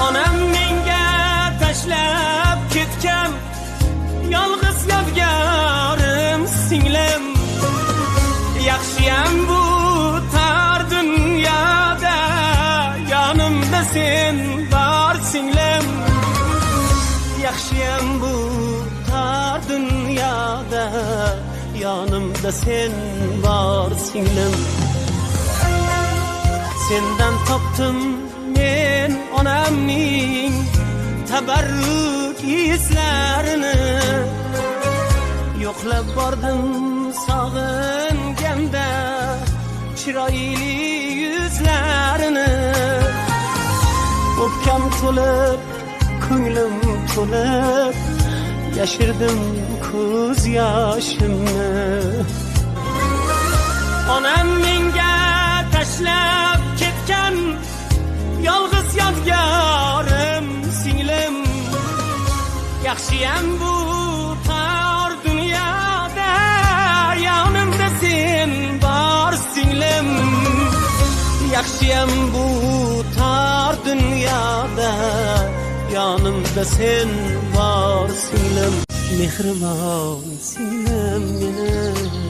Onam menga tashlab ketgan yolg'iz yodgorim singlim. Yaxshiyam bu tor dunyoda yonimda sen bor singlim. Yaxshiyam bu tor dunyoda yonimda sen bor singlim. Sendan topdim men onamning tabarruk izlarini. Yo'qlab bordim sog'inganda chiroyli yuzlarini. O'pkam to'lib, ko'nglim to'lib, yashirdim ko'z yoshimni. Onam menga tashlab ketgan yolg'iz yodgorim singlim. Yaxshiyam bu tor dunyoda yonimda sen bor singlim. Yaxshiyam bu tor dunyoda yonimda sen bor singlim. Mehribon singlim meni